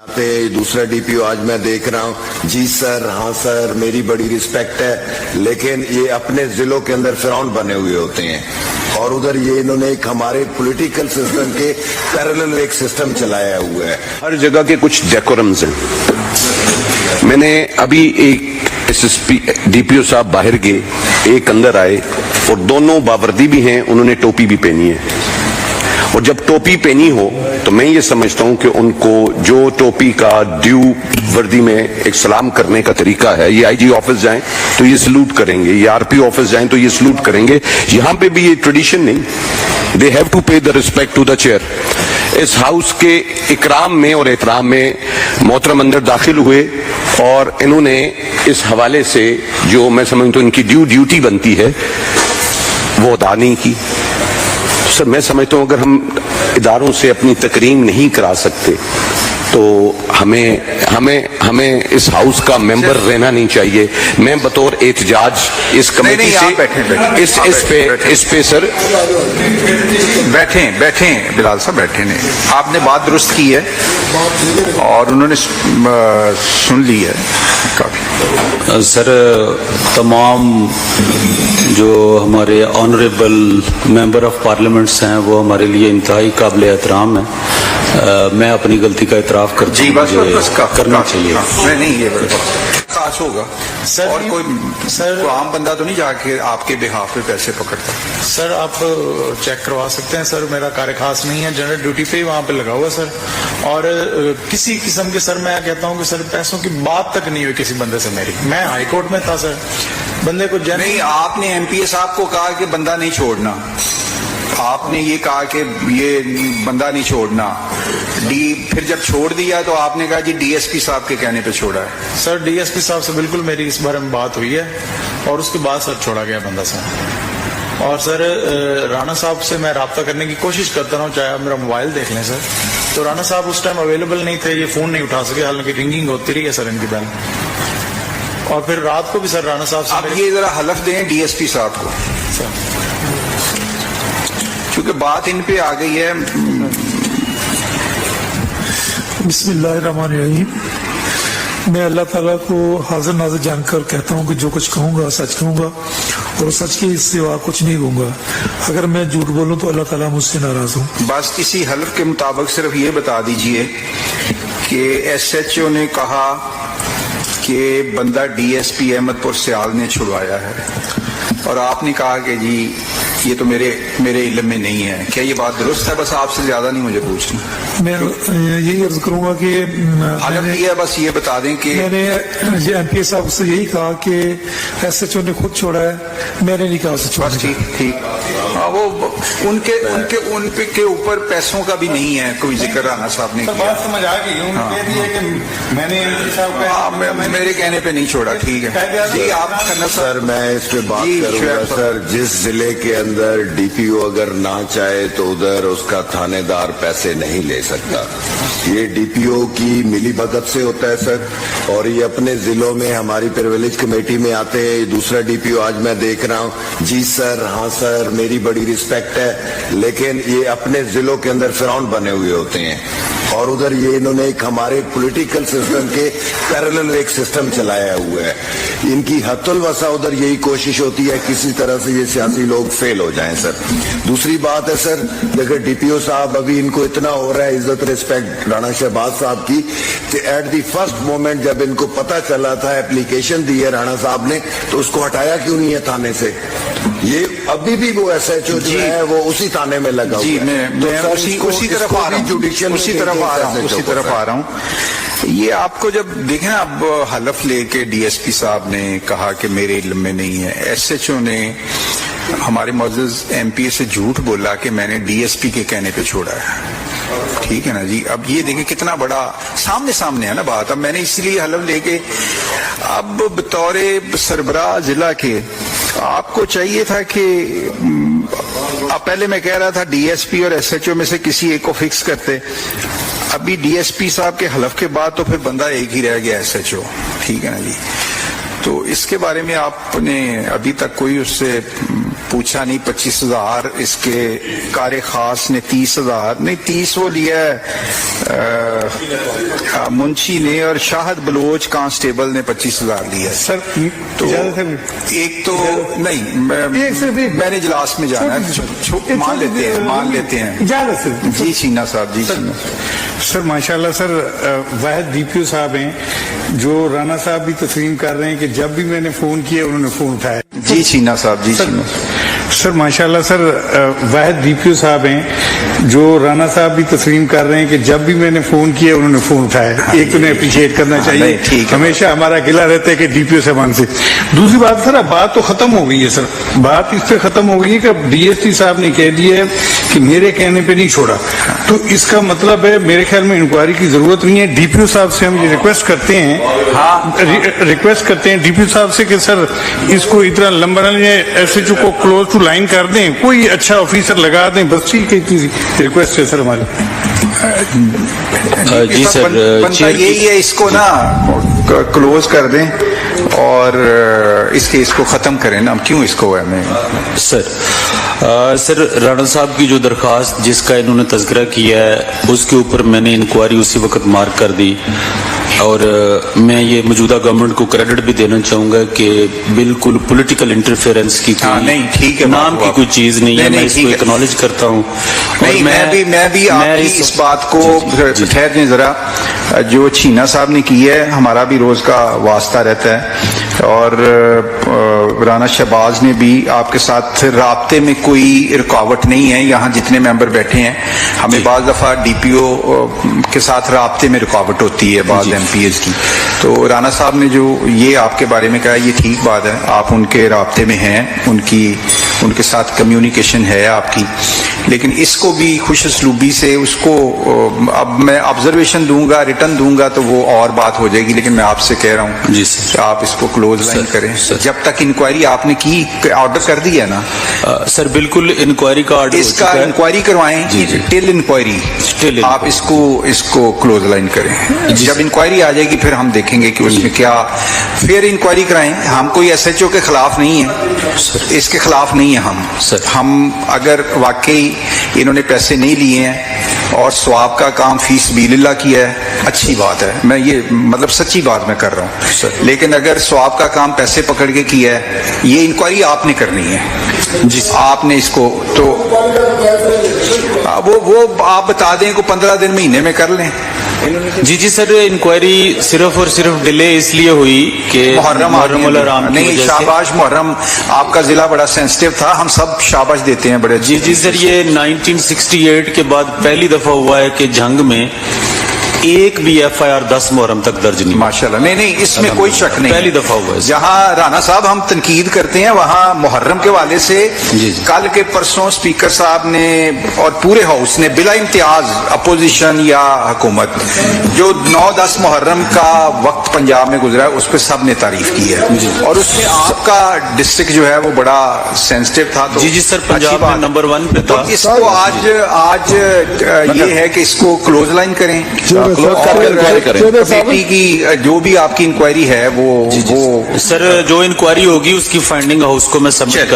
دوسرا D P او آج میں دیکھ رہا ہوں جی سر ہاں سر میری بڑی رسپیکٹ ہے، لیکن یہ اپنے ضلعوں کے اندر فرعون بنے ہوئے ہوتے ہیں اور ادھر یہ انہوں نے ایک ہمارے پولیٹیکل سسٹم کے پیرلل ایک سسٹم چلایا ہوا ہے۔ ہر جگہ کے کچھ ڈیکورمز ہیں۔ میں نے ابھی ایک S S P D P O صاحب باہر گئے، ایک اندر آئے اور دونوں باوردی بھی ہیں، انہوں نے ٹوپی بھی پہنی ہے، اور جب ٹوپی پہنی ہو تو میں یہ سمجھتا ہوں کہ ان کو جو ٹوپی کا ڈیو وردی میں ایک سلام کرنے کا طریقہ ہے، یہ آئی جی آفس جائیں تو یہ سلوٹ کریں گے، یہ آر پی آفس جائیں تو یہ سلوٹ کریں گے۔ یہاں پہ بھی یہ ٹریڈیشن نہیں، they have to pay the respect to the chair. اس ہاؤس کے اکرام میں اور احترام میں محترم اندر داخل ہوئے اور انہوں نے اس حوالے سے جو میں سمجھتا ہوں ان کی ڈیوٹی بنتی ہے وہ ادا نہیں کی۔ سر میں سمجھتا ہوں اگر ہم اداروں سے اپنی تکریم نہیں کرا سکتے تو ہمیں اس ہاؤس کا ممبر رہنا نہیں چاہیے۔ میں بطور احتجاج اس کمیٹی سے اس پہ سر بیٹھیں بلال صاحب بیٹھیں، نہیں آپ نے بات درست کی ہے اور انہوں نے سن لی ہے کافی۔ سر تمام جو ہمارے آنریبل ممبر آف پارلیمنٹس ہیں وہ ہمارے لیے انتہائی قابل احترام ہیں۔ میں اپنی غلطی کا اعتراف کرتا ہوں، مجھے کرنا چاہیے۔ نہیں یہ خاص ہوگا سر، اور کوئی عام بندہ تو نہیں جا کے آپ کے بہاف پہ پیسے پکڑتا۔ سر آپ چیک کروا سکتے ہیں سر، میرا کار خاص نہیں ہے، جنرل ڈیوٹی پہ ہی وہاں پہ لگا ہوا سر، اور کسی قسم کے سر میں کہتا ہوں کہ سر پیسوں کی بات تک نہیں ہوئی کسی بندے سے میری۔ میں ہائی کورٹ میں تھا سر، بندے کو نہیں آپ نے ایم پی اے صاحب کو کہا کہ بندہ نہیں چھوڑنا، آپ نے یہ کہا کہ یہ بندہ نہیں چھوڑنا، پھر جب چھوڑ دیا تو آپ نے کہا جی ڈی ایس پی صاحب کے کہنے پہ چھوڑا ہے۔ سر ڈی ایس پی صاحب سے بالکل میری اس بارے میں بات ہوئی ہے اور اس کے بعد سر چھوڑا گیا بندہ سر۔ اور سر رانا صاحب سے میں رابطہ کرنے کی کوشش کرتا ہوں، چاہے آپ میرا موبائل دیکھ لیں سر، تو رانا صاحب اس ٹائم اویلیبل نہیں تھے، یہ فون نہیں اٹھا سکے، حالانکہ رنگنگ ہوتی رہی ہے سر ان کی بیل۔ اور پھر رات کو بھی سر رانا صاحب سے آپ یہ ذرا حلف دیں ڈی ایس پی صاحب کو، کیونکہ بات ان پہ آ گئی ہے۔ بسم اللہ الرحمن الرحیم۔ میں اللہ تعالیٰ کو حاضر ناظر جان کر کہتا ہوں کہ جو کچھ کہوں گا سچ کہوں گا اور سچ کے سوا کچھ نہیں کہوں گا۔ اگر میں جھوٹ بولوں تو اللہ تعالیٰ مجھ سے ناراض ہوں۔ بس کسی حلف کے مطابق صرف یہ بتا دیجئے کہ ایس ایچ او نے کہا کہ بندہ ڈی ایس پی احمد پور سیال نے چھڑوایا ہے، اور آپ نے کہا کہ جی یہ تو میرے علم میں نہیں ہے۔ کیا یہ بات درست ہے؟ بس آپ سے زیادہ نہیں مجھے پوچھنا، میں یہی عرض کروں گا کہ حلف کیا، بس یہ بتا دیں کہ میں نے ایم پی اے صاحب سے یہی کہا کہ ایس ایچ او نے خود چھوڑا ہے، میں نے نہیں کہا اسے چھوڑا۔ بس ٹھیک وہ ان کے اوپر پیسوں کا بھی نہیں ہے کوئی ذکر، رانا صاحب نے کیا، بات سمجھ آ گئی میں نے میرے کہنے پہ نہیں چھوڑا۔ ٹھیک ہے جی، آپ سر میں اس پہ بات کروں گا سر، جس ضلع کے اندر ڈی پی او اگر نہ چاہے تو ادھر اس کا تھانے دار پیسے نہیں لے سکتا، یہ ڈی پی او کی ملی بھگت سے ہوتا ہے سر، اور یہ اپنے ضلعوں میں ہماری پریویلیج کمیٹی میں آتے ہیں۔ دوسرا ڈی پی او آج میں دیکھ رہا ہوں جی سر ہاں سر میری بڑی رسپیکٹ ہے، لیکن یہ اپنے ضلعوں کے اندر فرعون بنے ہوئے ہوتے ہیں اور ادھر یہ انہوں نے ایک ہمارے پولیٹیکل سسٹم کے پیرلل ایک سسٹم چلایا ہوا ہے۔ ان کی حت الوسع ادھر یہی کوشش ہوتی ہے کسی طرح سے یہ سیاسی لوگ فیل ہو جائیں سر۔ دوسری بات ہے سر، دیکھیں ڈی پی او صاحب ابھی ان کو اتنا ہو رہا ہے عزت ریسپیکٹ رانا شہباز صاحب کی کہ ایٹ دی فرسٹ مومنٹ جب ان کو پتا چلا تھا اپلیکیشن دی ہے رانا صاحب نے تو اس کو ہٹایا کیوں نہیں ہے تھانے سے؟ یہ ابھی بھی وہ ایس ایچ او جو ہے وہ اسی تھانے میں لگا جی، ہوا ہے۔ میں اسی طرف آ رہا ہوں۔ یہ آپ کو جب دیکھیں نا، اب حلف لے کے ڈی ایس پی صاحب نے کہا کہ میرے علم میں نہیں ہے، ایس ایچ او نے ہمارے معزز ایم پی اے سے جھوٹ بولا کہ میں نے ڈی ایس پی کے کہنے پہ چھوڑا ہے۔ ٹھیک ہے نا جی، اب یہ دیکھیں کتنا بڑا سامنے ہے نا بات۔ اب میں نے اس لیے حلف لے کے، اب بطور سربراہ ضلع کے آپ کو چاہیے تھا کہ اب پہلے میں کہہ رہا تھا ڈی ایس پی اور ایس ایچ او میں سے کسی ایک کو فکس کرتے، ابھی ڈی ایس پی صاحب کے حلف کے بعد تو پھر بندہ ایک ہی رہ گیا، ایس ایچ او۔ ٹھیک ہے نا جی، تو اس کے بارے میں آپ نے ابھی تک کوئی اس سے پوچھا نہیں؟ 25,000 اس کے کار خاص نے 30,000 نہیں 30 وہ لیا ہے منشی نے، اور شاہد بلوچ کانسٹیبل نے 25,000 لیا ہے سر تو ایک تو نہیں میں نے اجلاس میں جانا ہے، مان لیتے ہیں اجازت سے جی چینا صاحب جی چینا سر ماشاءاللہ سر واحد ڈی پی او صاحب ہیں جو رانا صاحب بھی تسلیم کر رہے ہیں کہ جب بھی میں نے فون کیا انہوں نے فون اٹھایا. جی چینا صاحب جی چینا سر ماشاءاللہ سر واحد ڈی پی او صاحب ہیں جو رانا صاحب بھی تسلیم کر رہے ہیں کہ جب بھی میں نے فون کیا انہوں نے فون اٹھایا. ایک تو انہیں اپریشیٹ کرنا چاہیے، ہمیشہ ہمارا گلہ رہتا ہے کہ ڈی پی او صاحبان سے. دوسری بات سر اب بات تو ختم ہو گئی ہے، سر بات اس پہ ختم ہو گئی ہے کہ ڈی ایس پی صاحب نے کہہ دیا ہے کہ میرے کہنے پہ نہیں چھوڑا، تو اس کا مطلب ہے میرے خیال میں انکوائری کی ضرورت نہیں ہے. ڈی پی او صاحب سے ہم یہ ریکویسٹ کرتے ہیں ڈی پی او صاحب سے کہ سر اس کو اتنا لمبا نہ لیں، ایس ایچ او کو کلوز ٹو لائن کر دیں، کوئی اچھا آفیسر لگا دیں، بس ٹھیک ہے. اتنی ریکویسٹ ہے سر ہماری. جی سر بنتا یہی ہے، اس کو نا کلوز کر دیں اور اس کیس کو ختم کریں نا. کیوں اس کو ہے سر رانا صاحب کی جو درخواست جس کا انہوں نے تذکرہ کیا ہے اس کے اوپر میں نے انکوائری اسی وقت مارک کر دی، اور میں یہ موجودہ گورنمنٹ کو کریڈٹ بھی دینا چاہوں گا کہ بالکل پولیٹیکل انٹرفیئرنس کی کوئی نام کی کوئی چیز نہیں ہے. میں اس کو اکنالج کرتا ہوں. میں بھی آپ کی اس بات کو ٹھہر دیں ذرا. جو چھینا صاحب نے کی ہے ہمارا بھی روز کا واسطہ رہتا ہے، اور رانا شہباز نے بھی آپ کے ساتھ رابطے میں کوئی رکاوٹ نہیں ہے. یہاں جتنے ممبر بیٹھے ہیں ہمیں بعض دفعہ ڈی پی او کے ساتھ رابطے میں رکاوٹ ہوتی ہے بعض ایم پی ایز کی. تو رانا صاحب نے جو یہ آپ کے بارے میں کہا یہ ٹھیک بات ہے، آپ ان کے رابطے میں ہیں، ان کے ساتھ کمیونیکیشن ہے آپ کی، لیکن اس کو بھی خوش اسلوبی سے اس کو اب میں آبزرویشن دوں گا، ریٹرن دوں گا تو وہ اور بات ہو جائے گی. لیکن میں آپ سے کہہ رہا ہوں جی سر کہ آپ اس کو کلوز لائن کریں جب تک انکوائری آپ نے کی. آرڈر کر دیا ہے نا سر؟ بالکل انکوائری کا آرڈر اس کا انکوائری کروائیں ٹل انکوائری، آپ اس کو کلوز لائن کریں. جب انکوائری آ جائے گی پھر ہم دیکھیں گے کہ اس میں کیا. پھر انکوائری کرائیں. ہم کوئی ایس ایچ او کے خلاف نہیں ہیں، اس کے خلاف نہیں ہیں ہم اگر واقعی انہوں نے پیسے نہیں لیے ہیں اور ثواب کا کام فی سبیل اللہ کیا ہے اچھی بات ہے، میں یہ مطلب سچی بات میں کر رہا ہوں. لیکن اگر ثواب کا کام پیسے پکڑ کے کیا ہے یہ انکوائری آپ نے کرنی ہے. جی آپ نے اس کو تو وہ آپ بتا دیں کو 15 دن مہینے میں کر لیں. جی سر انکوائری صرف اور صرف ڈیلے اس لیے ہوئی کہ محرم نہیں. شاباش محرم، آپ کا ضلع بڑا سینسٹیو تھا، ہم سب شاباش دیتے ہیں بڑے. جی سر یہ 1968 کے بعد پہلی دفعہ ہوا ہے کہ جنگ میں ایک بھی ایف آئی آر 10 محرم تک درج نہیں. ماشاءاللہ نہیں اس میں کوئی شک نہیں. پہلی دفعہ ہوا ہے. جہاں رانا صاحب ہم تنقید کرتے ہیں وہاں محرم کے والے سے کل کے پرسوں اسپیکر صاحب نے اور پورے ہاؤس نے بلا امتیاز اپوزیشن یا حکومت جو 9-10 محرم کا وقت پنجاب میں گزرا ہے اس پہ سب نے تعریف کی ہے. اور اس میں آپ کا ڈسٹرکٹ جو ہے وہ بڑا سینسٹیو تھا. تو جی سر پنجاب میں نمبر 1 پہ تھا. اس کو آج یہ ہے کہ اس کو کلوز لائن کریں. کمیٹی کی جو بھی آپ کی انکوائری ہے وہ سر جو انکوائری ہوگی اس کی فائنڈنگ ہاؤس کو میں سبمٹ کر